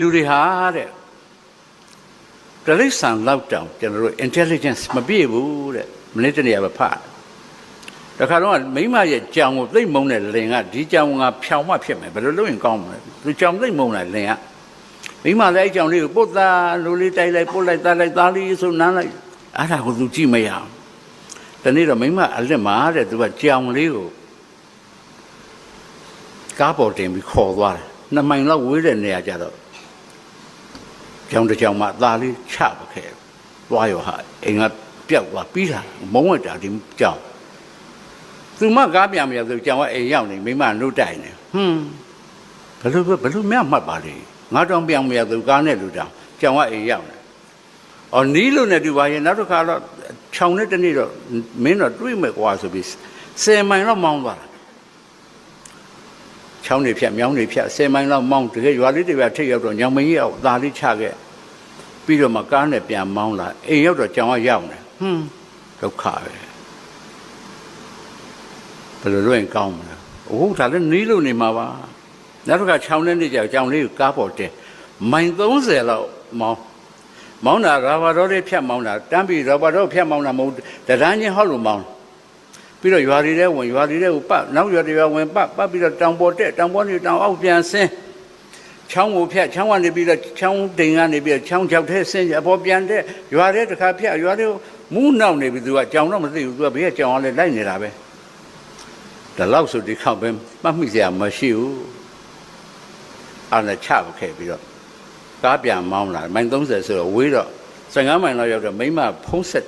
လူတွေဟာတဲ့တရိษံလောက်တောင်ကျွန်တော်တို့ intelligence မပြည့်ဘူးတဲ့မနေ့တနေ့ပဲဖတ်တခါတော့မိမရဲ့ကြောင်ကိုသိမ့်မုံတဲ့လင်ကဒီကြောင်ကဖြောင်မှဖြစ်မယ်ဘယ်လိုလုပ်ရင်ကောင်းမလဲသူကြောင်သိမ့်မုံတဲ့လင်ကမိမလည်းအကြောင်လေးကိုပုတ်သားလူလေးတိုက်လိုက်ပုတ်လိုက်သားလိုက်သားလေးဆိုနမ်းလိုက်အဲ့ဒါကိုသူကြည့်မရအောင်တနေ့တော့မိမအလက်မှာတဲ့သူကကြောင်လေးကိုကားပေါ်တင်ပြီးခေါ်သွားတယ်2 မိုင်လောက်ဝေးတဲ့နေရာကျတော့ကြောင်တစ်ကြောင်မှသားလေးချပခဲ့သွားရောဟာအိမ်ကပျောက်သွားပြီးတာမုံဝက်တာဒီကြောင်သူမကားပြန်မရသူကြောင်ကအိမ်ရောက်နေမိမနှုတ်တိုင်နေဘယ်လိုမြတ်မှတ်ပါလေငါတောင်ပြန်မရသူကားနဲ့လူတောင်ကြောင်ကအိမ်ရောက်နေအော်နီးလို့နဲ့တူပါရဲ့နောက်တစ်ခါတော့ခြောင်နဲ့တနေ့တော့မင်းတော့တွေးမယ်ကွာဆိုပြီး10 မိုင်လောက်မောင်းသွားတာချောင်းတွေဖြတ်မြောင်းတွေဖြတ်10 မိုင်လောက်မောင်းတကယ်ရွာလေးတွေပဲထိတ်ရောက်တော့ညောင်မင်းကြီးအောင်သားလေးချခဲ့ပြီးတော့မှကားနဲ့ပြန်မောင်းလာအိမ်ရောက်တော့ကြောင်ကရောက်နေဒုက္ခပဲဘယ်လိုလုပ်ရင်ကောင်းမလဲဟုတ်ဒါလည်းနီးလို့နေမှာပါနောက်တစ်ခါ6 နှစ်နေကြကြောင်လေးကိုကားပေါ်တင်မိုင်30လောက်မောင်းတာရာဘာတော့လေးဖြတ်မောင်းတာတန်းပြီးရာဘာတော့ဖြတ်မောင်းတာမဟုတ်တရန်းချင်းဟောက်လို့မောင်းပြီးတော့ရွာတွေထဲဝင်ရွာတွေထဲကိုပတ်နောက်ရွာတွေဝင်ပတ်ပြီးတော့တောင်ပေါ်တက်တောင်ပေါ်နေတောင်အောက်ပြန်ဆင်းချောင်းကိုဖြတ်ချောင်းကနေပြီးတော့ချောင်းတိမ်ကနေပြီးတော့ချောင်းချောက်ထဲဆင်းအပေါ်ပြန်တက်ရွာထဲတစ်ခါဖြတ်ရွာထဲမူးနောက်နေပြီးသူကကြောင်တော့မသိဘူးသူကဘေးကကြောင်အောင်လိုက်နေတာပဲဒါလောက်ဆိုဒီခောက်ပဲမှတ်မိစရာမရှိဘူးအဲ့ဒါချခဲ့ပြီးတော့ကားပြန်မောင်းလာမိုင်30ဆိုတော့ဝေးတော့15 မိုင်လောက်ရောက်တော့မိမဖုံးဆက်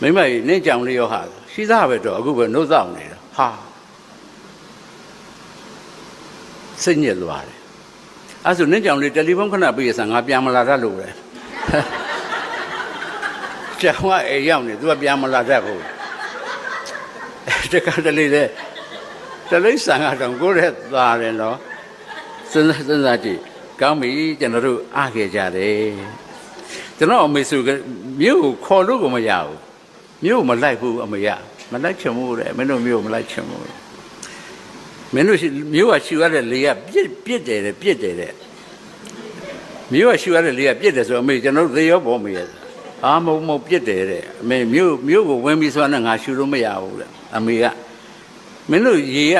မိမကြီးနင့်ကြောင်လေးရောဟာရှိသားပဲတော့အခုပဲနှုတ်ဆောင်နေတာဟာစိတ်ညစ်သွားတယ်အဲ့ဆိုနင့်ကြောင်လေးတယ်လီဖုန်းခဏပေးရစမ်းငါပြန်မလာတတ်လို့ပဲကြောင်ကအိမ်ရောက်နေသူကပြန်မလာတတ်ဘူးတခါတလေတဲ့တလိษံကတော့ကိုယ့်ရဲ့သားတယ်နော်စဉ်းစားကြည့်ကောင်းပြီကျွန်တော်တို့အားခဲ့ကြတယ်ကျွန်တော်အမေစုကမြို့ကိုခေါ်လို့ကိုမရဘူးမြို့မလိုက်ဘူးအမေရမလိုက်ချင်ဘူးတဲ့မင်းတို့မြို့မလိုက်ချင်ဘူးမင်းတို့မြို့ကရှူရတဲ့လေကပြစ်တယ်တဲ့မြို့ကရှူရတဲ့လေကပြစ်တယ်ဆိုအမေကျွန်တော်တို့သေရောပေါ်မေးရအာမဟုတ်ပြစ်တယ်တဲ့အမေမြို့ကိုဝင်ပြီးဆိုတော့ငါရှူလို့မရဘူးတဲ့အမေကမင်းတို့ရေက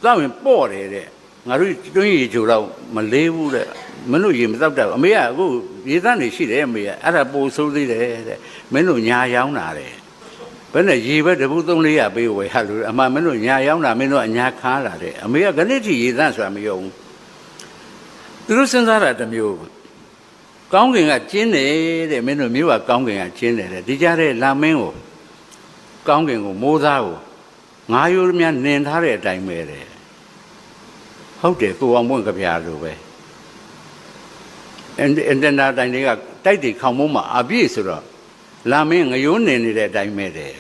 တောက်ရင်ပေါ့တယ်တဲ့ငါတို့တွင်းရေချိုတော့မလေးဘူးတဲ့မင်းတို့ရေမတောက်တတ်ဘူးအမေကအခုရေသန့်နေရှိတယ်အမေကအဲ့ဒါပိုဆိုးသေးတယ်တဲ့မင်းတို့ညာရောင်းတာတဲ့ဘယ်နဲ့ရေပဲတပူ3-400ပေးဝယ်ဟာလို့အမှမင်းတို့ညာရောင်းတာမင်းတို့အညာခါလာတဲ့အမေကခဏတိရေသန့်ဆိုတာမယုံဘူးသူတို့စဉ်းစားတာတစ်မျိုးကောင်းကင်ကကျင်းတယ်တဲ့မင်းတို့မြို့ကကောင်းကင်ကကျင်းတယ်တဲ့ဒီကြားတဲ့လာမင်းကိုကောင်းကင်ကိုမိုးသားကိုငါးရိုးများနင်ထားတဲ့အတိုင်းပဲတဲ့ဟုတ်တယ်ကိုအောင်ပွင့်ကြပြလို့ပဲအင်တနာတိုင်းတွေကတိုက်တီခေါင်မိုးမှာအပြည့်ဆိုတော့လာမင်းငရိုးနေနေတဲ့အတိုင်းပဲတဲ့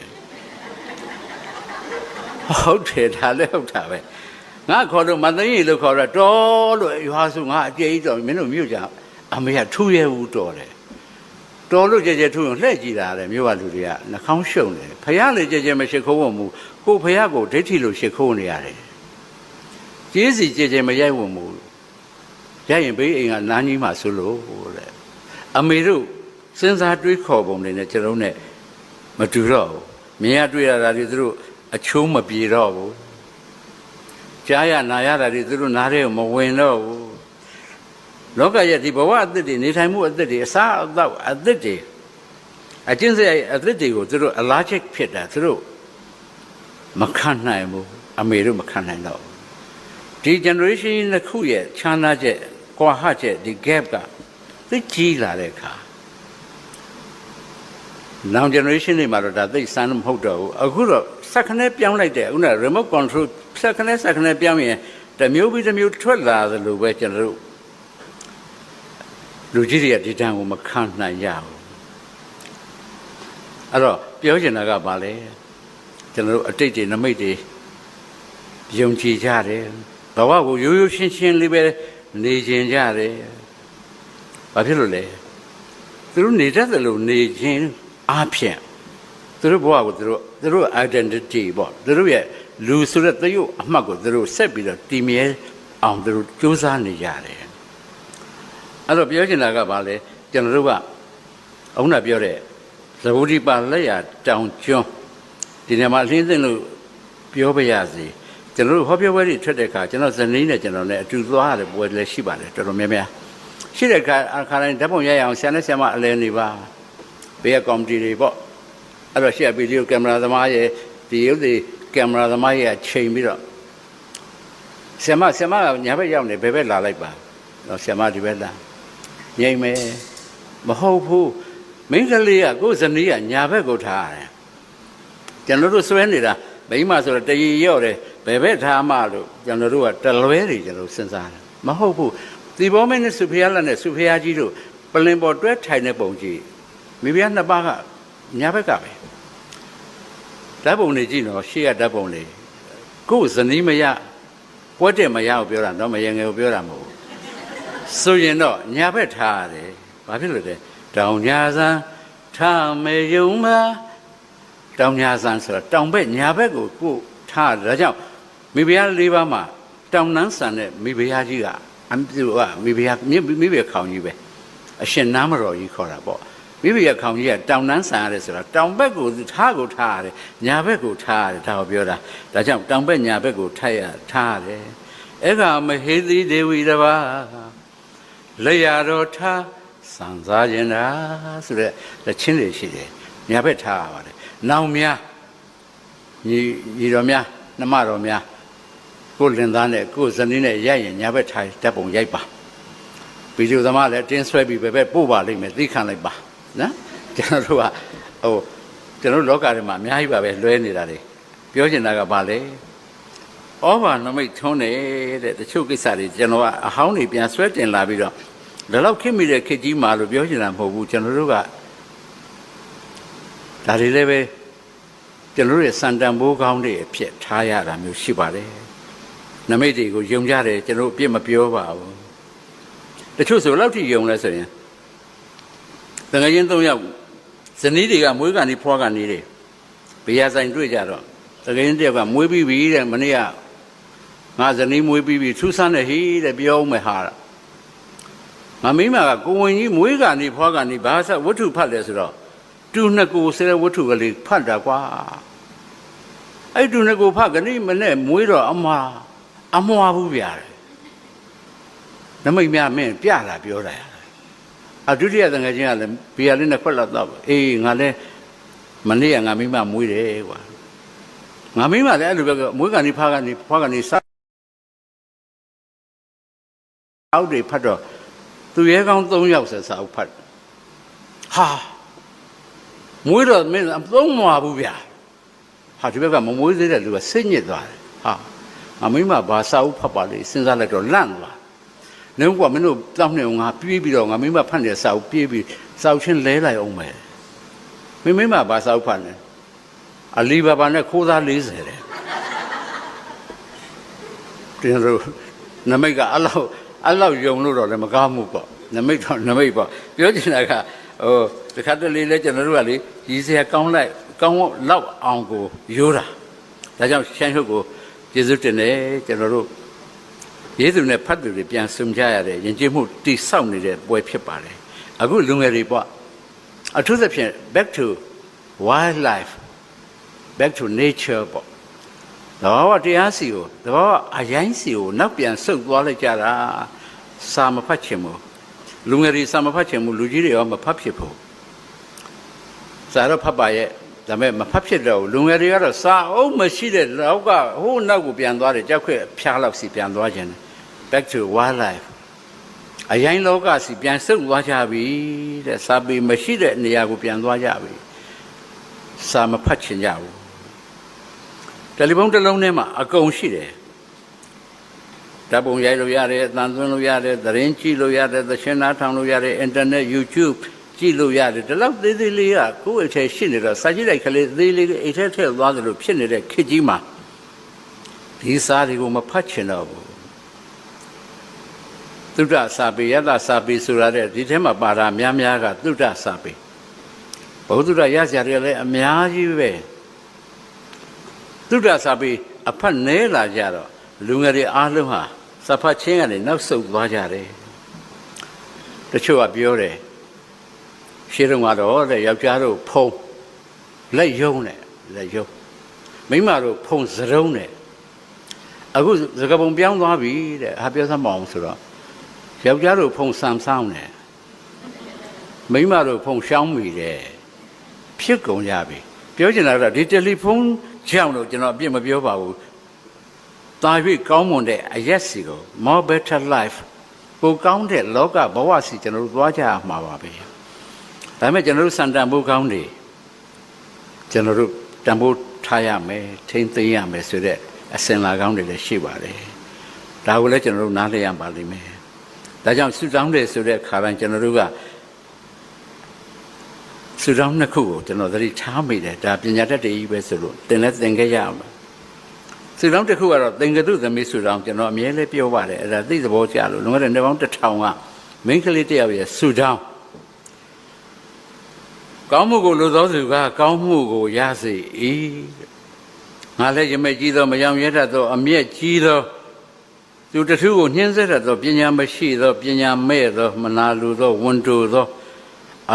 ဟုတ်တယ်ဒါလည်းဟုတ်တာပဲငါခေါ်တော့မသိရင်လို့ခေါ်တော့တော်လို့ရွာစုငါအကျေကြီးတော်မင်းတို့မြို့ကြအမေကထူရဲဘူးတော်တယ်တော်လို့ကြဲထူရင်လှည့်ကြည့်တာတဲ့မြို့ကလူတွေကနှာခေါင်းရှုံတယ်ဖယားလေကြဲမရှိခိုးဝမှုကိုဖယားကိုဒိဋ္ဌိလို့ရှိခိုးနေရတယ်ကျေးစီကြဲမရိုက်ဝမှုရိုက်ရင်ဘေးအိမ်ကနားကြီးမှဆိုလို့တဲ့အမေတို့စဉ်းစားတွေးခေါ်ပုံတွေနဲ့ကျွန်တော်နဲ့မတူတော့ဘူးမြင်ရတွေ့ရတာတွေသူတို့အချိုးမပြေတော့ဘူးကြားရနာရတာတွေသူတို့နားထဲမဝင်တော့ဘူးလောကရဲ့ဒီဘဝအသစ်တွေနေထိုင်မှုအသစ်တွေအစားအသောက်အသစ်တွေအကျင့်စရိုက်အသစ်တွေကိုသူတို့အလားချိတ်ဖြစ်တာသူတို့မခံနိုင်ဘူးအမေတို့မခံနိုင်တော့ဒီ generation နှစ်ခုရဲ့ခြားနားချက်ကွာဟချက်ဒီ gap ကသိကြီးလာတဲ့အခါနောက် generation တွေမှာတော့ဒါသိစမ်းမဟုတ်တော့ဘူးအခုတော့စက္ကနဲ့ပြောင်းလိုက်တဲ့ဥနာ remote control စက္ကနဲ့ပြောင်းရင်တစ်မျိုးပြီးတစ်မျိုးထွက်လာသလိုပဲကျွန်တော်တို့လူကြီးတွေကဒီတန်းကိုမခံနိုင်ရဘူးအဲ့တော့ပြောချင်တာကဘာလဲကျွန်တော်တို့အတိတ်တွေနမိတ်တွေယုံကြည်ကြတယ်ဘဝကိုရိုးရိုးရှင်းရှင်းလေးပဲနေခြင်းကြတယ်ဘာဖြစ်လို့လဲသူတို့နေတတ်တယ်လို့နေခြင်းအားဖြင့်သူတို့ဘဝကိုသူတို့ identity ပေါ့သူတို့ရဲ့လူဆိုတဲ့သရုပ်အမှတ်ကိုသူတို့ဆက်ပြီးတော့တည်မြဲ အောင်သူတို့ကြိုးစားနေကြတယ်အဲ့တော့ပြောချင်တာကဘာလဲကျွန်တော်တို့ကအခုနပြောတဲ့သဘောတိပါလက်ရတောင်ကျွန်းဒီနေ့မှာအလင်းသိလို့ပြောပြရစီကျွန်တော်တို့ဟောပြောပွဲတွေထွက်တဲ့အခါကျွန်တော်ဇနီးနဲ့ကျွန်တော်လည်းအတူသွားရတယ်ပွဲလည်းရှိပါတယ်တော်တော်များများရှိတဲ့အခါတိုင်းဓာတ်ပုံရရအောင်ဆရာနဲ့ဆရာမအလဲနေပါဘေးကကော်မတီတွေပေါ့အဲ့တော့ရှေ့ဗီဒီယိုကင်မရာသမားရဲ့ဒီရုပ်တွေကင်မရာသမားရဲ့ချိန်ပြီးတော့ဆရာမကညာဘက်ရောက်နေဘယ်ဘက်လာလိုက်ပါတော့ဆရာမဒီဘက်လာငြိမ်မယ်မဟုတ်ဘူးမိန်းကလေးကကိုယ်ဇနီးကညာဘက်ကိုထားရတယ်ကျွန်တော်တို့ဆွဲနေတာမိန်းမဆိုတော့တရီရော့တယ်ဘယ်ဘက်ထားမှလို့ကျွန်တော်တို့ကတလွဲတွေကျွန်တော်စဉ်းစားတယ်မဟုတ်ဘူးဒီဘောမင်းနဲ့စုဖျားလက်နဲ့စုဖျားကြီးတို့ပလင်ပေါ်တွဲထိုင်တဲ့ပုံကြီးမိဖုရားနှစ်ပါးကညာဘက်ကပဲဓာတ်ပုံတွေကြည့်တော့ရှေ့ကဓာတ်ပုံတွေကိုယ်ဇနီးမရပွဲတဲ့မရကိုပြောတာတော့မယငယ်ကိုပြောတာမဟုတ်ဘူးဆိုရင်တော့ညာဘက်ထားရတယ်ဘာဖြစ်လို့လဲတောင်ညာဆန်းထားမေယုံမတောင်ညာဆန်းဆိုတာတောင်ဘက်ညာဘက်ကိုကိုထားဒါကြောင့်မိဖုရား၄ပါးမှာတောင်နန်းဆန်တဲ့မိဖုရားကြီးကအမြူကမိဖုရားမိဖုရားခေါင်ကြီးပဲအရှင်နာမတော်ကြီးခေါ်တာပေါ့မိဖုရားခေါင်ကြီးကတောင်နန်းဆန်ရတယ်ဆိုတာတောင်ဘက်ကိုထားရတယ်ညာဘက်ကိုထားရတယ်ဒါကိုပြောတာဒါကြောင့်တောင်ဘက်ညာဘက်ကိုထားရတယ်အဲ့ကမဟေသီဒေဝီတပါလက်ရတော်ထားစံစားခြင်းတာဆိုတဲ့လက်ချင်းတွေရှိတယ်ညာဘက်ထားရပါတယ်နောင်များညီတော်များနှမတော်များကိုလင်သားနဲ့ကိုဇနီးနဲ့ရိုက်ရင်ညာဘက်ထားဓာတ်ပုံရိုက်ပါဗီဒီယိုသမားလည်းတင်းဆွဲပြီးပဲပို့ပါလိမ့်မယ်သိခံလိုက်ပါနော်ကျွန်တော်တို့ကကျွန်တော်လောကထဲမှာအများကြီးပါပဲလွဲနေတာတွေပြောချင်တာကဘာလဲဩဘာနမိတ်ထုံးနေတဲ့တချို့ကိစ္စတွေကျွန်တော်ကအဟောင်းတွေပြန်ဆွဲတင်လာပြီးတော့ဒါတော့ခင်မိတဲ့ခေတ်ကြီးမှာလို့ပြောချင်တာမဟုတ်ဘူးကျွန်တော်တို့ကဒါတွေလည်းပဲကျွန်တော်တို့ရဲ့စံတန်ဖိုးကောင်းတွေအဖြစ်ထားရတာမျိုးရှိပါတယ်နမိတ်တွေကိုယုံကြတယ်ကျွန်တော်အပြစ်မပြောပါဘူးတချို့ဆိုလောက်ထိယုံလဲဆိုရင်တကယ်ချင်း၃ယောက်ဇနီးတွေကမွေးကနေဖွားကနေတယ်ဘေးရဆိုင်တွေ့ကြတော့တကယ်ချင်းတယောက်ကမွေးပြီးပြီတဲ့မနေ့ကငါဇနီးမွေးပြီးပြီထူးဆန်းတဲ့ဟေးတဲ့ပြောဦးမယ်ဟာငါမိမကကိုဝင်ကြီးမွေးကနေဖွားကနေဘာသာဝတ္ထုဖတ်လဲဆိုတော့တူနှစ်ကိုဆဲဝတ္ထုကလေးဖတ်တာကွာအဲ့တူနှစ်ကိုဖတ်ကနေမနဲ့မွေးတော့အမွားဘူးဗျာနမိတ်များမင်းပြတာပြောတာအဒုတိယတန်ငယ်ချင်းကလည်းဘီယာလေးနဲ့ခွက်လောက်တော့အေးငါလည်းမနေ့ကငါမိမမွေးတယ်ကွာငါမိမလည်းအဲ့လိုပဲမွေးကနေဖွားကနေစအောက်တွေဖတ်တော့သူရဲကောင်း3ယောက်ဆက်စာအုပ်ဖတ်ဟာမွေးတော့မင်းသုံးမွားဘူးဗျာဟာဒီဘက်ကမမွေးသေးတဲ့လူကစိတ်ညစ်သွားတယ်ဟာငါမိမဘာစာအုပ်ဖတ်ပါလေစဉ်းစားလိုက်တော့လန့်သွားနေကမင်းတို့တောင်းနေငါပြေးပြီးတော့ငါမိမဖတ်နေတဲ့စာအုပ်ပြေးပြီးစာအုပ်ချင်းလဲလိုက်အောင်မယ်မိမဘာစာအုပ်ဖတ်လဲအလီဘာဘာနဲ့ခိုးသား40တဲ့တင်လို့နမိတ်ကအလောက်ယုံလို့တော့လည်းမကားမှုပေါ့နမိတ်တော့နမိတ်ပေါ့ပြောချင်တာကတခါတလေလဲကျွန်တော်တို့ကလေရည်စရာကောင်းလောက်အောင်ကိုရိုးတာဒါကြောင့်ရှမ်းဟုတ်ကိုကျေးဇူးတင်တယ်ကျွန်တော်တို့ရေးသူနဲ့ဖတ်သူတွေပြန်ဆုံကြရတဲ့ယဉ်ကျေးမှုတိဆောက်နေတဲ့ပွဲဖြစ်ပါတယ်အခုလူငယ်တွေပေါ့အထူးသဖြင့် back to wildlife back to nature ပေါ့ဒါဘာတရားစီကိုဒါဘာအရင်စီကိုနောက်ပြန်ဆုတ်သွားလိုက်ကြတာစာမဖတ်ချင်ဘူးလူငယ်တွေစာမဖတ်ချင်ဘူးလူကြီးတွေရောမဖတ်ဖြစ်ဘူးစာတော့ဖတ်ပါရဲ့ဒါပေမဲ့မဖတ်ဖြစ်တော့လူငယ်တွေကတော့စာအုပ်မရှိတဲ့နောက်ကဟိုးနောက်ကိုပြန်သွားတယ်ကြောက်ခွဲဖျားလောက်စီပြန်သွားခြင်း back to wildlife အရင်လောကစီပြန်ဆုတ်သွားကြပြီတဲ့စာပေမရှိတဲ့နေရာကိုပြန်သွားကြပြီစာမဖတ်ချင်ကြဘူးတယ်လီဖုန်းတစ်လုံးထဲမှာအကုန်ရှိတယ်ဓာတ်ပုံရိုက်လို့ရတယ်အသံသွင်းလို့ရတယ်သတင်းကြည့်လို့ရတယ်သရှင်နာထောင်လို့ရတယ်အင်တာနက် YouTube ကြည့်လို့ရတယ်ဒီလောက်သေးသေးလေးကကိုယ့်အထည်ရှိနေတော့စာကြည့်လိုက်ကလေးသေးလေးအိတ်ထဲထည့်သွားသလိုဖြစ်နေတဲ့ခေတ်ကြီးမှာဒီစာတွေကိုမဖတ်ချင်တော့ဘူးသုဒ္ဓစာပေယတစာပေဆိုရတဲ့ဒီထဲမှာပါတာများကသုဒ္ဓစာပေဘုဒ္ဓရစရာတွေလည်းအများကြီးပဲသုဒ္ဓစာပေအဖတ်နဲလာကြတော့လူငယ်တွေအားလုံးဟာ စဖတ်ချင်းကနေနောက်ဆုတ်သွားကြတယ်တချို့ကပြောတယ်ရှင်းတော့ကတော့တဲ့ယောက်ျားတို့ဖုံးလက်ယုံနဲ့လက်ယုံမိန်းမတို့ဖုံးစရုံးနဲ့အခုစကားပုံပြောင်းသွားပြီတဲ့ဟာပြောစမ်းမအောင်ဆိုတော့ယောက်ျားတို့ဖုံးဆမ်ဆောင်းနဲ့မိန်းမတို့ဖုံးရှောင်းမိတယ်ဖြစ်ကုန်ကြပြီပြောချင်တာကဒီတယ်လီဖုန်းကြောင့်လို့ကျွန်တော်အပြစ်မပြောပါဘူးတာ၍ကောင်းမွန်တဲ့အရက်စီကို more better life ပိုကောင်းတဲ့လောကဘဝစီကျွန်တော်တို့သွားကြရမှာပါပဲဒါပေမဲ့ကျွန်တော်တို့စံတန်ဖို့ကောင်းတယ်ကျွန်တော်တို့တန်ဖို့ထားရမယ်ထိမ့်သိမ်းရမယ်ဆိုတဲ့အစင်လာကောင်းတွေလည်းရှိပါတယ်ဒါကိုလည်းကျွန်တော်တို့နားလည်ရပါလိမ့်မယ်ဒါကြောင့်ဆုတောင်းတယ်ဆိုတဲ့အခါတိုင်းကျွန်တော်တို့ကဆုတောင်းနှစ်ခုကိုကျွန်တော်သတိထားမိတယ်ဒါပညာတတ်တွေကြီးပဲဆိုလို့သင်လည်းသင်ခဲ့ရအောင်ဆုတောင်းတစ်ခုကတော့သင်္ကတုသမီးဆုတောင်းကျွန်တော်အမြဲလည်းပြောပါတယ်အဲ့ဒါသိသဘောကျလို့လွန်ခဲ့တဲ့နှစ်ပေါင်း1000ကမိန်းကလေးတစ်ယောက်ရဲ့ဆုတောင်းကောင်းမှုကိုလိုသောသူကကောင်းမှုကိုရစေ၏ငါလည်းရမဲ့ကြီးသောမယောင်ရတတ်သောအမျက်ကြီးသောသူတထုကိုနှင်းဆက်တတ်သောပညာမရှိသောပညာမဲ့သောမနာလိုသောဝန်တိုသော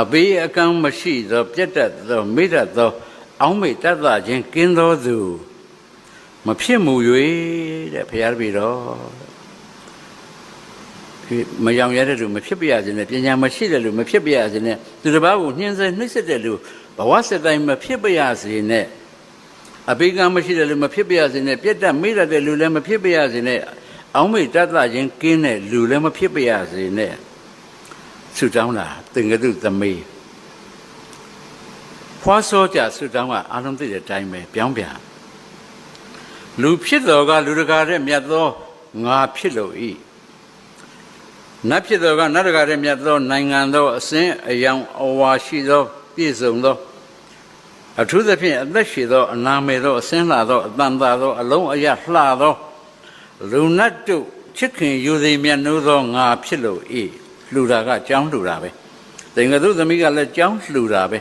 အဘေးအကန့်မရှိသောပြတ်တတ်သောမိတတ်သောအောင်းမိတ်တတ်တာချင်းကင်းသောသူမဖြစ်မူ၍တဲ့ဘုရားတပည့်တော်မယောင်ရတဲ့လူမဖြစ်ပြရစေနဲ့ပညာမရှိတဲ့လူမဖြစ်ပြရစေနဲ့သူတစ်ပါးကိုနှင်းဆက်နှိမ့်ဆက်တဲ့လူဘဝစတိုင်းမဖြစ်ပြရစေနဲ့အဘေးကံမရှိတဲ့လူမဖြစ်ပြရစေနဲ့ပြတ်တတ်မိတတ်တဲ့လူလည်းမဖြစ်ပြရစေနဲ့အောင်းမိတ်တတ်တာချင်းကင်းတဲ့လူလည်းမဖြစ်ပြရစေနဲ့ဆုတောင်းတာသင်္ကတုသမီးဖွားစောကြဆုတောင်းကအာလုံးသိတဲ့အတိုင်းပဲပြောင်းပြန်လူဖြစ်တော်ကလူတကာတဲ့မြတ်သောငါဖြစ်လို့ဤနတ်ဖြစ်တော်ကနတ်တကာတဲ့မြတ်သောနိုင်ငံသောအစဉ်အယောင်အဝါရှိသောပြည့်စုံသောအထူးသဖြင့်အသက်ရှိသောအနာမေသောအစဉ်လှသောအတန်သာသောအလုံးအရလှသောလူနတ်တို့ချစ်ခင်ယူသည်မြတ်နိုးသောငါဖြစ်လို့ဤလှူတာကကြောင်းလှူတာပဲသင်္ကတုသမီးကလည်းကြောင်းလှူတာပဲ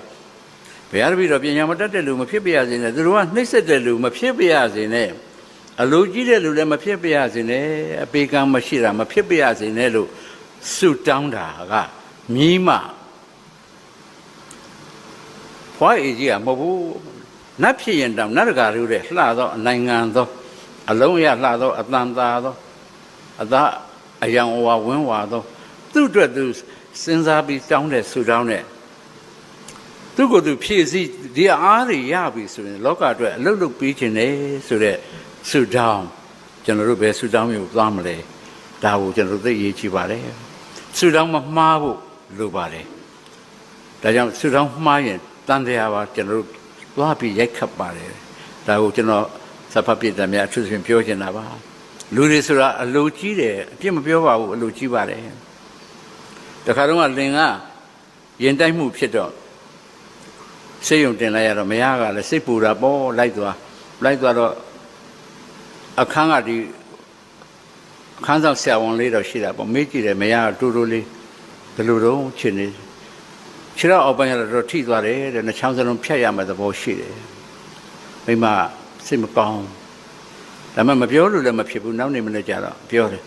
ဘုရားတပည့်တော်ပညာမတတ်တဲ့လူမဖြစ်ပြရစေနဲ့သူတို့ကနှိမ့်ဆက်တဲ့လူမဖြစ်ပြရစေနဲ့အလိုကြီးတဲ့လူလည်းမဖြစ်ပြရစေနဲ့အပေကံမရှိတာမဖြစ်ပြရစေနဲ့လို့ဆုတောင်းတာကမြီးမဖွားအေကြီးကမဟုတ်ဘူးနတ်ဖြစ်ရင်တောင်နတ်တကာတို့တဲ့လှသောအနိုင်ငံသောအလုံးရလှသောအတန်သာသောအသာအယောင်အဝါဝင်းဝါသောသူ့အတွက်သူစဉ်းစားပြီးတောင်းတဲ့ဆုတောင်းတဲ့သူကိုယ်သူဖြည့်စည်းဒီအားတွေရပြီဆိုရင်လောကအတွက်အလုတ်လုတ်ပြီးခြင်းလေဆိုတဲ့ဆုတောင်းကျွန်တော်တို့ပဲဆုတောင်းမျိုးသွားမလဲဒါကိုကျွန်တော်တို့သိရေးကြည့်ပါတယ်ဆုတောင်းမမှားဖို့လိုပါတယ်ဒါကြောင့်ဆုတောင်းမှားရင်တန်တရားပါကျွန်တော်တို့သွားပြီးရိုက်ခတ်ပါတယ်ဒါကိုကျွန်တော်စဖတ်ပြတယ်များအထူးသဖြင့်ပြောချင်တာပါလူတွေဆိုတာအလိုကြီးတယ်အပြစ်မပြောပါဘူးအလိုကြီးပါတယ်တခါတော့လင်ကရင်တိုက်မှုဖြစ်တော့စိတ်ယုံတင်လိုက်ရတော့မရကလည်းစိတ်ပူတာပေါ့လိုက်သွားတော့အခန်းကဒီအခန်းဆောင်ဆရာဝန်လေးတော့ရှိတာပေါ့မေးကြည့်တယ်မရတူတူလေးဘယ်လိုတော့ချင်နေခြေတော့အောက်ပိုင်းကတော့ထိသွားတယ်တဲ့နှချောင်းစလုံးဖြတ်ရမယ့်သဘောရှိတယ်မိမစိတ်မကောင်းဒါမှမပြောလို့လည်းမဖြစ်ဘူးနောက်နေမနေ့ကျတော့ပြောတယ်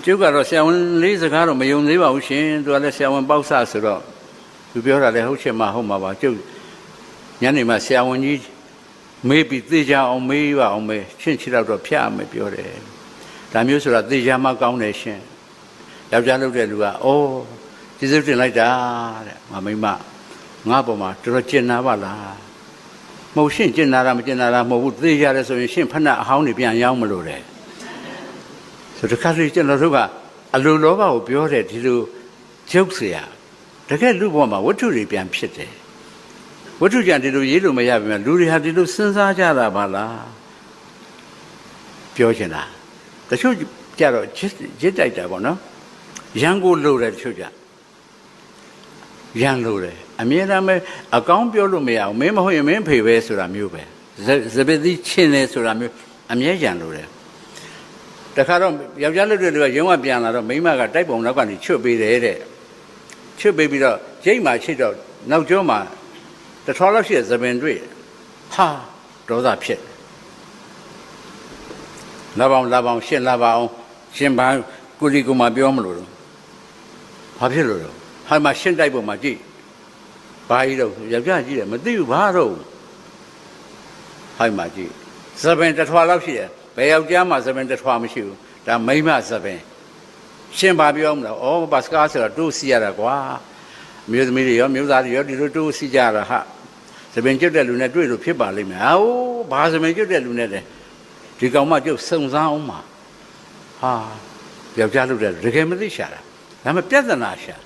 ကျုပ်ကတော့ဆရာဝန်လေးစကားတော့မယုံသေးပါဘူးရှင်သူကလည်းဆရာဝန်ပေါက်ဆဆိုတော့သူပြောတာလည်းဟုတ်ချင်မှဟုတ်မှာပါကျုပ်ညနေမှဆရာဝန်ကြီးမေးပြီးသေချာအောင်မေးပါအောင်မေးချင်းချတော့ဖြတ်ရမယ်ပြောတယ်ဒါမျိုးဆိုတာသေချာမှကောင်းတယ်ရှင်ယောက်ျားလုပ်တဲ့လူကအိုးကျေးဇူးတင်လိုက်တာတဲ့ငါမိမငါပေါ်မှာတော်တော်ကျင်နာပါလားမဟုတ်ရှင့်ကျင်နာတာမကျင်နာတာမဟုတ်ဘူးသေချာတယ်ဆိုရင်ရှင့်ဖက်နှက်အဟောင်းတွေပြန်ရောက်မလို့တယ်ဆိုတခါတည်းကျွန်တော်တို့ကအလိုလောဘကိုပြောတယ်ဒီလိုကျုပ်เสียတကယ်လူဘဝမှာဝတ္ထုတွေပြန်ဖြစ်တယ်ဝတ္ထုကြံဒီလိုရေးလို့မရပါဘူးလူတွေဟာဒီလိုစဉ်းစားကြတာပါလားပြောချင်တာတချို့ကြတော့ရစ်တိုက်တာပေါ့နော်ရန်ကိုလိုတယ်တချို့ကြရန်လိုတယ်အမြဲတမ်းပဲအကောင်းပြောလို့မရဘူးမင်းမဟုတ်ရင်မင်းဖေပဲဆိုတာမျိုးပဲစပစ်သီးချင်းတယ်ဆိုတာမျိုးအမြဲရန်လိုတယ်တခါတော့ယောက်ျားလူတွေကရုံးကပြန်လာတော့မိန်းမကတိုက်ပုံနောက်ကနေချွတ်ပေးတယ်တဲ့ချွတ်ပေးပြီးတော့ရိတ်မှချစ်တော့နောက်ကျောမှာတထောလောက်ရှိတဲ့သပင်တွေ့ဟာဒေါသဖြစ် လာပေါင်းရှင်းလာပါအောင်ရှင်းပါကုလီကူမပြောမလို့ဘာဖြစ်လို့လဲဟာမှာရှင်းတိုက်ပုံမှာကြည့်ဘာကြီးတော့ယောက်ျားကြည့်တယ်မသိဘူးဘာတော့ဟိုက်မှာကြည့်သပင်တစ်ထွာလောက်ရှိတယ်ဘယ်ယောက်ျားမှသပင်တစ်ထွာမရှိဘူးဒါမိန်းမသပင်ရှင်းပါပြောမလားဩဘာစကားဆိုတော့တိုးစီရတာကွာမျိုးသမီးတွေရောမျိုးသားတွေရောဒီလိုတိုးစီကြတာဟာသပင်ကျွတ်တဲ့လူနဲ့တွေ့လို့ဖြစ်ပါလိမ့်မယ်ဟာဘာသပင်ကျွတ်တဲ့လူနဲ့တဲ့ဒီကောင်မှကျုပ်စုံစမ်းအောင်မှာဟာယောက်ျားလုပ်တယ်တကယ်မသိရှာတာဒါမှပြဿနာရှာ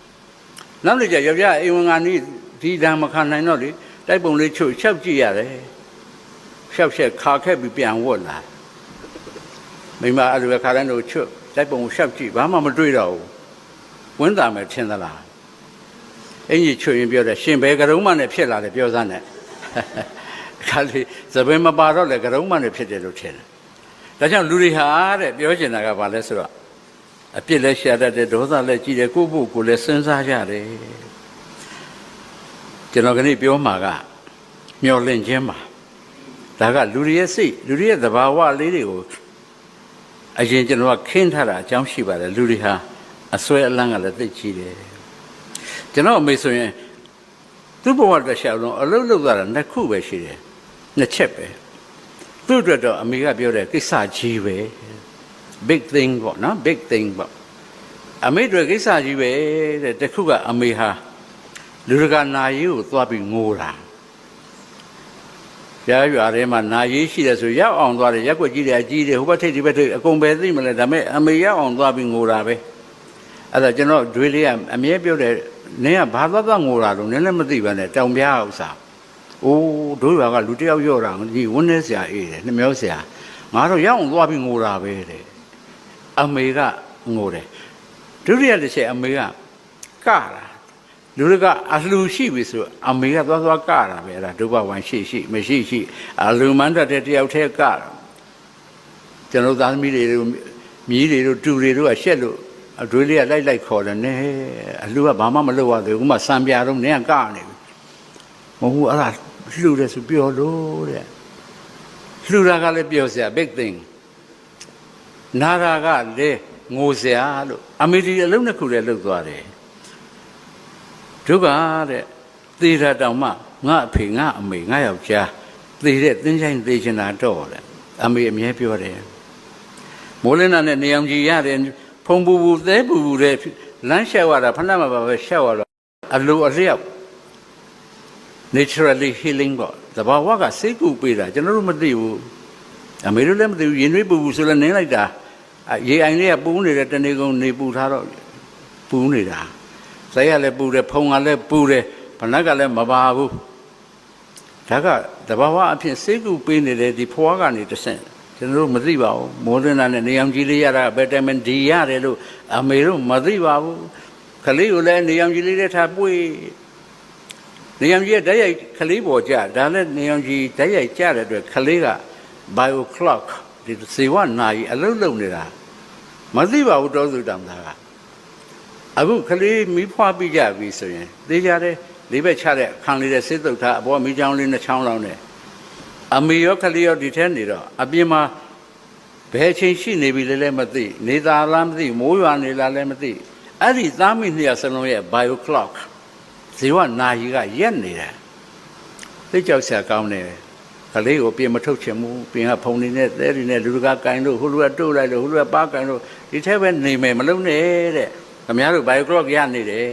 နောက်နေ့ကျယောက်ျားအိမ်ဝင်ကနီးဒီဓာမခံနိုင်တော့လေတိုက်ပုံလေးချုပ်ချက်ကြည့်ရတယ်ရှောက်ခါခဲ့ပြီးပြန်ဝတ်လာမိမအဲ့လိုခါတိုင်းတို့ချုပ်တိုက်ပုံရှောက်ကြည့်ဘာမှမတွေ့တော့ဘူးဝင်းတာမယ်ထင်သလားအင်ကြီးချွေရင်ပြောတယ်ရှင်ဘယ်ကရုံးမှနဲ့ဖြစ်လာတယ်ပြောစမ်းနဲ့ခါလေးသပင်မပါတော့လေကရုံးမှနဲ့ဖြစ်တယ်လို့ထင်တယ်ဒါကြောင့်လူတွေဟာတဲ့ပြောချင်တာကဘာလဲဆိုတော့အပြစ်လည်းရှာတတ်တယ်ဒေါသလည်းကြီးတယ်ကိုယ့်ဘုကိုလည်းစဉ်းစားကြတယ်ကျွန်တော်ကနေ့ပြောမှာကမျောလင့်ခြင်းပါဒါကလူတွေရဲ့စိတ်လူတွေရဲ့သဘာဝလေးတွေကိုအရင်ကျွန်တော်ကခင်းထားတာအကြောင်းရှိပါတယ်လူတွေဟာအစွဲအလန်းကလည်းသိကြီးတယ်ကျွန်တော်အမေဆိုရင်သူ့ဘဝတစ်လျှောက်လုံးအလုပ်လုပ်တာနှစ်ခုပဲရှိတယ်နှစ်ချက်ပဲသူ့အတွက်တော့အမေကပြောတယ်ကိစ္စကြီးပဲ big thing ပေါ့နော် big thing ပေါ့အမေတို့ကိစ္စကြီးပဲတဲ့တခုကအမေဟာလူတကာနာရေးကိုသွားပြီးငိုတာရွာထဲမှာနာရေးရှိတယ်ဆိုရောက်အောင်သွားတယ်ရက်ွက်ကြီးတယ်အကြီးတယ်ဟိုဘက်ထိပ်ဒီဘက်ထိပ်အကုန်ပဲသိမလဲဒါပေမဲ့အမေရောက်အောင်သွားပြီးငိုတာပဲအဲ့ဒါကျွန်တော်ဒွေးလေးကအမြဲပြောတယ်နင်းကဘာသွားငိုတာလို့နင်းလည်းမသိပါနဲ့တောင်ပြားဥစ္စာအိုးတို့ရွာကလူတယောက်ရော့တာဒီဝန်းနေစရာအေးတယ်နှမျောစရာငါတို့ရောက်အောင်သွားပြီးငိုတာပဲတဲ့အမေကငိုတယ်ဒုတိယတစ်ချက်အမေကကတာလူတွေကအလှရှိပြီဆိုအမေကသွားကတာပဲအဲ့ဒါဒုဗဝံရှိမရှိအလူမန်းတတ်တဲ့တယောက်တည်းကတာကျွန်တော်သားသမီးတွေမြီးတွေတို့တူတွေတို့ကရှက်လို့အတွေးလေးကလိုက်ခေါ်တယ်နဲအလူကဘာမှမလုပ်ရသေးဘူးဥမာစံပြတော့နင်းကကနေပြီမဟုတ်ဘူးအဲ့ဒါလှူတယ်ဆိုပြောလို့တဲ့လှူတာကလည်းပြောစရာ big thing နာတာကလည်းငိုစရာလို့အမေဒီအလုံးတစ်ခုလည်းလှုပ်သွားတယ်ဒုက္ခတဲ့သေတာတောင်မှငါအဖေငါအမေငါယောက်ျားသေတဲ့သင်္ချိုင်းသေချင်တာတော့တဲ့အမေအမြဲပြောတယ်မိုးလင်းတာနဲ့နေအောင်ကြီးရတယ်ဖုံပူသဲပူတဲ့လမ်းလျှောက်ရတာဖဏမပါပဲလျှောက်ရတော့အလိုအလျောက် naturally healing ပေါ့သဘာဝကစိတ်ကူပေးတာကျွန်တော်တို့မသိဘူးအမေတို့လည်းမသိဘူးရင်သွေးပူဆိုလည်းနင်းလိုက်တာရေအိုင်လေးကပူးနေတဲ့တနေ့ကုန်နေပူထားတော့ပူးနေတာဇက်ရလည်းပူတယ်ဖုံကလည်းပူတယ်ဗနက်ကလည်းမပါဘူးဒါကတဘာဝအဖြစ်စိတ်ကူပေးနေတဲ့ဒီဖွားကနေတဆင့်ကျွန်တော်တို့မသိပါဘူးမိုးရင်းနာနဲ့နေအောင်ကြီးလေးရတာဗီတာမင်ဒီရတယ်လို့အမေတို့မသိပါဘူးခလေးကိုလည်းနေအောင်ကြီးလေးနဲ့ထားပွေနေအောင်ကြီးဓာတ်ရိုက်ကလေးပေါ်ကြဒါလည်းနေအောင်ကြီးဓာတ်ရိုက်ကြတဲ့အတွက်ခလေးက bio clock ဒီစေဝနာကြီးအလုံးလုံးနေတာမသိပါဘူးတော်သူတောင်သားကအခုခလေးမီးဖွားပြီးကြပြီဆိုရင်သိကြတယ်လေးဘက်ချတဲ့ခံလေးတဲ့စစ်တုတ်ထားအပေါ်မီးချောင်းလေးနှစ်ချောင်းလောက်နဲ့အမေရောခလေးရောဒီထဲနေတော့အပြင်မှာဘယ်ချိန်ရှိနေပြီလဲလည်းမသိနေသားလားမသိမိုးရွာနေလားလည်းမသိအဲ့ဒီသားမိနှစ်ယောက်စလုံးရဲ့ bio clock ဇေဝနာကြီးကရက်နေတယ်သိကြောက်စရာကောင်းတယ်ကလေးကိုပြင်မထုတ်ချင်ဘူးပြင်ကဖုန်နေနဲ့သဲတွေနဲ့လူတကာကင်လို့ဟိုလူကတို့လိုက်လို့ဟိုလူကပါကင်လို့ဒီထဲပဲနေမယ်မလုံးနဲ့တဲ့ခင်ဗျားတို့ bio clock ရနေတယ်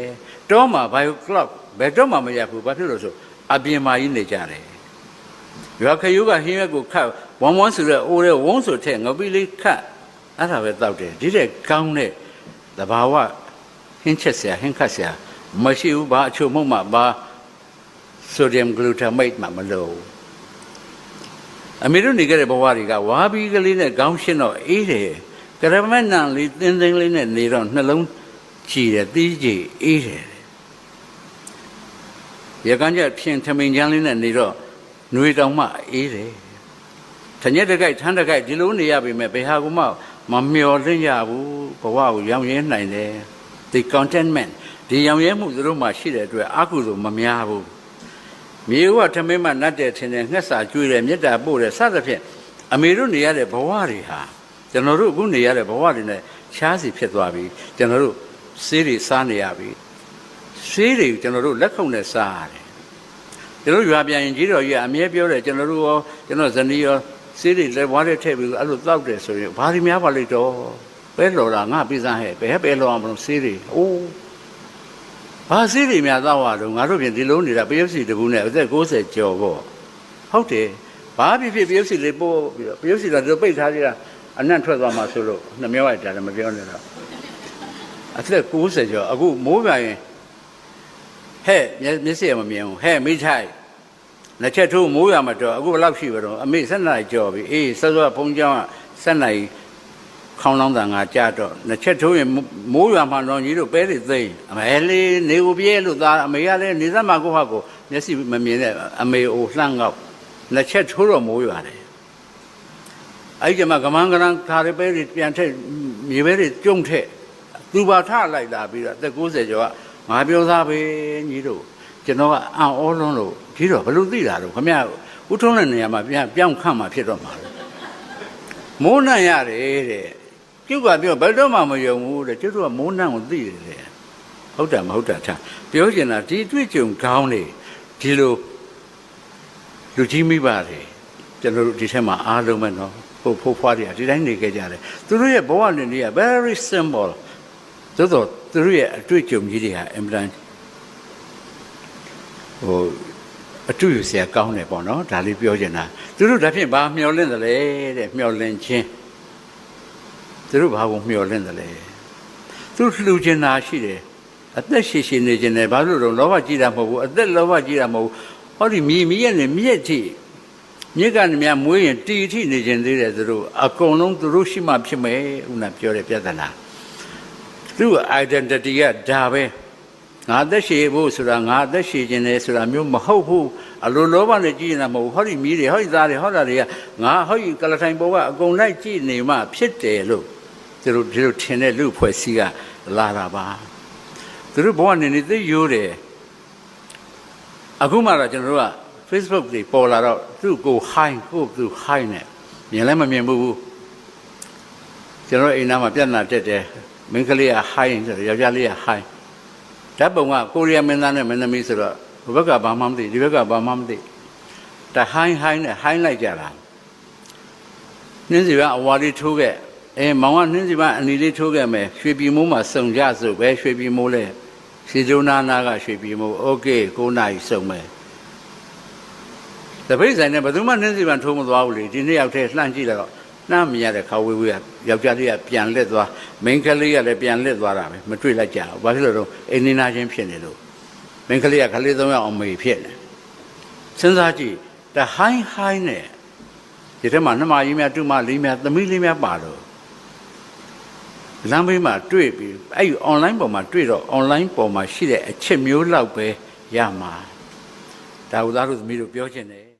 တောမှာ bio clock ဘယ်တော့မှမရဘူးဘာဖြစ်လို့ဆိုအပြင်မှာကြီးနေကြတယ်ရွာခရုကဟင်းရွက်ကိုခတ်ဝမ်းဝမ်းဆိုတဲ့အိုးတဲ့ဝုန်းဆိုတဲ့ငပိလေးခတ်အဲ့ဒါပဲတောက်တယ်ဒီတဲ့ကောင်းတဲ့သဘာဝဟင်းချက်စရာဟင်းခတ်စရာမရှိဘူးဘာအချို့မဟုတ်မှဘာ sodium glutamate မှမလို့အမေတို့နေကြတဲ့ဘဝတွေကဝါဘီကလေးနဲ့ခေါင်းရှင်းတော့အေးတယ်ကရမနန်လေးတင်းတင်းလေးနဲ့နေတော့နှလုံးကြည်တယ်သီးကြည်အေးတယ်ရကန်းကျဖြင့်ထမိန်ချမ်းလေးနဲ့နေတော့နှွေတောင်မှအေးတယ်ထညက်တကိုက်ထန်းတကိုက်ဒီလိုနေရပြီမဲ့ဘယ်ဟာကမှမမျော်လင့်ရဘူးဘဝကိုရောင်ရဲနိုင်တယ် the contentment ဒီရောင်ရဲမှုသူတို့မှရှိတဲ့အတွက်အကုသို့မများဘူးမြေဝထမင်းမှနတ်တဲ့ထင်တယ်ငှက်စာကျွေးတယ်မေတ္တာပို့တယ်စသဖြင့်အမေတို့နေရတဲ့ဘဝတွေဟာ ကျွန်တော်တို့အခုနေရတဲ့ဘဝတွေနဲ့ရှားစီဖြစ်သွားပြီကျွန်တော်တို့ဆေးတွေစားနေရပြီဆေးတွေကျွန်တော်တို့လက်ခုပ်နဲ့စားရတယ်ကျွန်တော်ရွာပြန်ရင်ကြီးတော်ကြီးအမြဲပြောတယ်ကျွန်တော်တို့ရောကျွန်တော်ဇနီးရောဆေးတွေလက်ဝါးတွေထည့်ပြီးအဲ့လိုတောက်တယ်ဆိုရင်ဘာတွေများပါလိမ့်တော့ပဲလော်တာငါပြစားဟဲ့ပဲလော်အောင်မလို့ဆေးတွေအိုးဘာဆေးတွေများတောက်ရတော့ငါတို့ပြင်ဒီလုံးနေတာပရုပ်စီတကူနဲ့အသက်60ကျော်ပေါ့ဟုတ်တယ်ဘာဖြစ်ဖြစ်ပရုပ်စီလေးပို့ပြီးတော့ပရုပ်စီကတို့ပိတ်ထားကြတာအနံ့ထွက်သွားမှဆိုလို့နှမျောလိုက်တာလည်းမပြောနဲ့တော့အသက်60ကျော်အခုမိုးပြန်ရင်ဟဲ့မျက်စိမမြင်ဘူးဟဲ့မိထိုင်နှစ်ချက်ထိုးမိုးရမှာတော့အခုဘယ်လောက်ရှိပါတော့အမေ7နာရီကျော်ပြီအေးစောစောဖုံးကြောင်းက7နာရီခေါင်းလောင်းတာငါကြတော့နှစ်ချက်ထိုးရင်မိုးရမှာတော့ကြီးတို့ပဲတွေသိအမေလေးနေကိုပြဲလို့သားအမေကလည်းနေသက်မှာကိုဟာကိုမျက်စိမမြင်တဲ့အမေအိုလှန့်ငေါက်နှစ်ချက်ထိုးတော့မိုးရတယ်အဲ့ဒီမှာကမန်းကရန်ခါရပဲတွေပြန်ထက်မြေပဲတွေကျုံထက်သူပါထလိုက်လာပြီးတော့အသက်60ကျော်ကငါပြောသားပဲညီတို့ကျွန်တော်ကအံ့ဩလွန်းလို့ကြီးတော့ဘလို့သိတာတော့ခမရဦးထုံးတဲ့နေရာမှာပြောင်းခန့်မှာဖြစ်တော့မှာမိုးနှံ့ရတယ်တဲ့ကျုပ်ကပြောဘယ်တော့မှမယုံဘူးတဲ့ကျုပ်တို့ကမိုးနှံ့ကိုသိတယ်တဲ့ဟုတ်တယ်မဟုတ်တာထားပြောချင်တာဒီတွေ့ကြုံကောင်းနေဒီလိုလူကြီးမိပါတယ်ကျွန်တော်တို့ဒီထက်မှာအားလုံးပဲနော်ဖို့ဖွားတယ်ဒီတိုင်းနေခဲ့ကြတယ်သူတို့ရဲ့ဘဝနေနေက very simple သို့တော့သူတို့ရဲ့အတွေ့အကြုံကြီးတွေဟာအင်ပလန်အတူယူเสียကောင်းတယ်ပေါ့နော်ဒါလေးပြောချင်တာသူတို့ဒါဖြင့်ဘာမျောလင့်တယ်လဲတဲ့မျောလင့်ခြင်းသူတို့ဘာကိုမျောလင့်တယ်လဲသူလှူချင်တာရှိတယ်အသက်ရှည်ရှည်နေခြင်းနဲ့ဘာလို့တော့လောဘကြီးတာမဟုတ်ဘူးအသက်လောဘကြီးတာမဟုတ်ဘူးဟောဒီမြည်ရဲ့နဲ့မြက်ထိမြက်ကနေများမွေးရင်တီထိနေခြင်းသေးတယ်သူတို့အကုန်လုံးသူတို့ရှိမှဖြစ်မယ်ဥနာပြောတဲ့ပြဿနာသူ့ identity ကဒါပဲငါသက်ရှည်ဖို့ဆိုတာငါသက်ရှည်ခြင်းလေဆိုတာမျိုးမဟုတ်ဘူးအလိုလောဘနဲ့ကြည့်နေတာမဟုတ်ဟောဒီမြည်တွေဟောဒီသားတွေဟောတာတွေကငါဟောဒီကလထိုင်ပေါ်ကအကုန်လိုက်ကြည့်နေမှဖြစ်တယ်လို့သူတို့ဒီလိုထင်တဲ့လူဖွဲ့စည်းကလာတာပါသူတို့ဘဝနေနေသိရိုးတယ်အခုမှတော့ကျွန်တော်တို့က Facebook တွေပေါ်လာတော့သူ့ကို high ကိုသူ high နဲ့မြင်လည်းမမြင်ဘူးကျွန်တော်အိမ်သားမှာပြဿနာတက်တယ်မင်းကလေးက high ဆိုတော့ယောက်ျားလေးက high ဓာတ်ပုံကကိုရီးယားမင်းသားနဲ့မင်းသမီးဆိုတော့ဘဘကဘာမှမသိဒီဘက်ကဘာမှမသိတ high နဲ့ high လိုက်ကြတာနှင်းစီကအဝါလေးထိုးခဲ့မောင်ကနှင်းစီကအနီလေးထိုးခဲ့မယ်ရွှေပြည်မိုးမှာစုံကြစို့ပဲရွှေပြည်မိုးလဲစီဂျိုနာနာကရွှေပြည်မိုးโอเค9နာရီစုံမယ်တပိတ်ဆိုင်နဲ့ဘယ်သူမှနှင်းစီပန်ထိုးမသွားဘူးလေဒီနေ့ရောက်တဲ့လှမ်းကြည့်တော့နှမ်းမရတဲ့ခါဝေးကယောက်ျားလေးကပြန်လက်သွားမိန်းကလေးကလည်းပြန်လက်သွားတာပဲမတွေ့လိုက်ကြဘူးဘာဖြစ်လို့တော့အိမ်နေနာချင်းဖြစ်နေလို့မိန်းကလေးကခလေး3ယောက်အမေဖြစ်နေစဉ်းစားကြည့်တဟိုင်းနဲ့ဒီထဲမှာနှမကြီးများတူမလေးများသမီးလေးများပါတော့လမ်းဘေးမှာတွေ့ပြီးအဲ့ဒီ online ပေါ်မှာတွေ့တော့ online ပေါ်မှာရှိတဲ့အချက်မျိုးလောက်ပဲရမှာဒါဥသားတို့သမီးတို့ပြောချင်တယ်